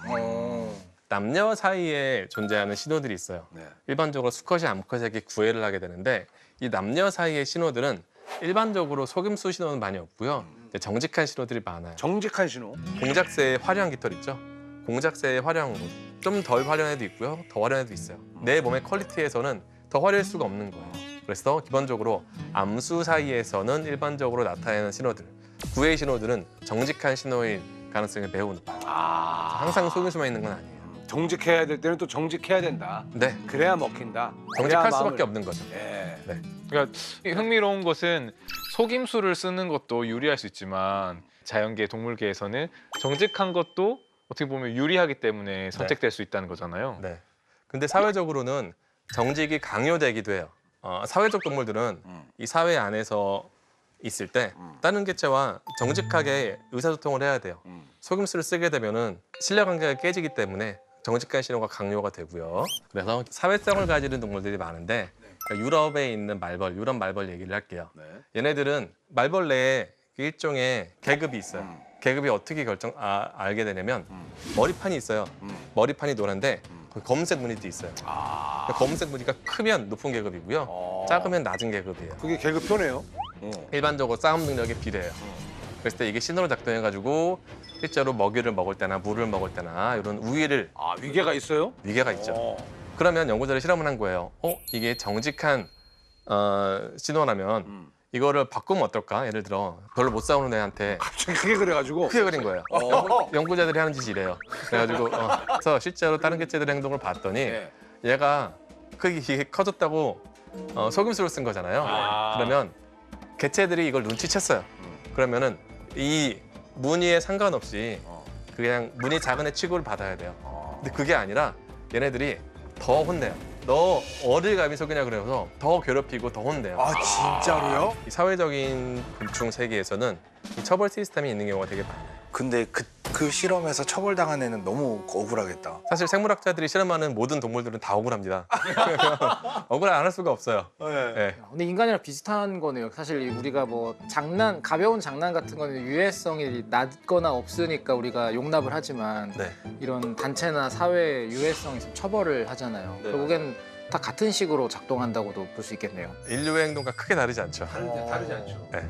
Speaker 3: 남녀 사이에 존재하는 신호들이 있어요.
Speaker 2: 네.
Speaker 3: 일반적으로 수컷이 암컷에게 구애를 하게 되는데 이 남녀 사이의 신호들은 일반적으로 속임수 신호는 많이 없고요. 이제 정직한 신호들이 많아요.
Speaker 2: 정직한 신호.
Speaker 3: 공작새의 화려한 깃털 있죠? 공작새의 화려한 곳. 좀 덜 화려한 애도 있고요. 더 화려한 애도 있어요. 내 몸의 퀄리티에서는 더 화려할 수가 없는 거예요. 그래서 기본적으로 암수 사이에서는 일반적으로 나타내는 신호들, 구의 신호들은 정직한 신호일 가능성이 매우 높아요. 항상 속임수만 있는 건 아니에요.
Speaker 2: 정직해야 될 때는 또 정직해야 된다.
Speaker 3: 네,
Speaker 2: 그래야 먹힌다.
Speaker 3: 정직할
Speaker 2: 그래야
Speaker 3: 수밖에
Speaker 2: 마음을-
Speaker 3: 없는 거죠.
Speaker 2: 예.
Speaker 6: 그러니까 흥미로운 것은 속임수를 쓰는 것도 유리할 수 있지만 자연계, 동물계에서는 정직한 것도 어떻게 보면 유리하기 때문에 선택될 수 있다는 거잖아요.
Speaker 3: 네. 근데 사회적으로는 정직이 강요되기도 해요. 사회적 동물들은 이 사회 안에서 있을 때 다른 개체와 정직하게 의사소통을 해야 돼요. 속임수를 쓰게 되면은 신뢰관계가 깨지기 때문에 정직한 신호가 강요가 되고요. 그래서 사회성을 가지는 동물들이 많은데 그러니까 유럽에 있는 말벌, 유럽 말벌 얘기를 할게요. 얘네들은 말벌 내에 일종의 계급이 있어요. 계급이 어떻게 알게 되냐면 머리판이 있어요. 머리판이 노란데 거기 검은색 무늬도 있어요. 검은색 무늬가 크면 높은 계급이고요. 작으면 낮은 계급이에요.
Speaker 2: 그게 계급표네요.
Speaker 3: 일반적으로 싸움 능력이 비례해요. 그랬을 때 이게 신호를 작동해가지고 실제로 먹이를 먹을 때나 물을 먹을 때나 이런 우위를
Speaker 2: 아, 위계가 있어요?
Speaker 3: 위계가 있죠. 그러면 연구자들이 실험을 한 거예요. 이게 정직한 신호라면 이거를 바꾸면 어떨까? 예를 들어 별로 못 싸우는 애한테
Speaker 2: 갑자기 크게 그래가지고.
Speaker 3: 크게 그린 거예요. 연구자들이 하는 짓이 이래요. 그래가지고 그래서 실제로 다른 개체들의 행동을 봤더니
Speaker 2: 네.
Speaker 3: 얘가 이게 커졌다고 속임수를 쓴 거잖아요. 그러면 개체들이 이걸 눈치챘어요. 그러면은 이 무늬에 상관없이 그냥 무늬 작은 애 취급을 받아야 돼요. 근데 그게 아니라 얘네들이 더 혼내요. 너 어딜 감히 속이냐 그래서 더 괴롭히고 더 혼내요.
Speaker 5: 아 진짜로요?
Speaker 3: 이 사회적인 곤충 세계에서는 이 처벌 시스템이 있는 경우가 되게 많아요.
Speaker 5: 근데 그 실험에서 처벌당한 애는 너무 억울하겠다.
Speaker 3: 사실 생물학자들이 실험하는 모든 동물들은 다 억울합니다. 억울 안 할 수가 없어요. 네.
Speaker 4: 근데 인간이랑 비슷한 거네요. 사실 우리가 뭐 가벼운 장난 같은 거는 유해성이 낮거나 없으니까 우리가 용납을 하지만
Speaker 3: 네.
Speaker 4: 이런 단체나 사회 유해성이 있으면 처벌을 하잖아요. 결국엔 다 같은 식으로 작동한다고도 볼 수 있겠네요.
Speaker 3: 인류의 행동과 크게 다르지 않죠.
Speaker 2: 다르지 않죠.
Speaker 3: 네.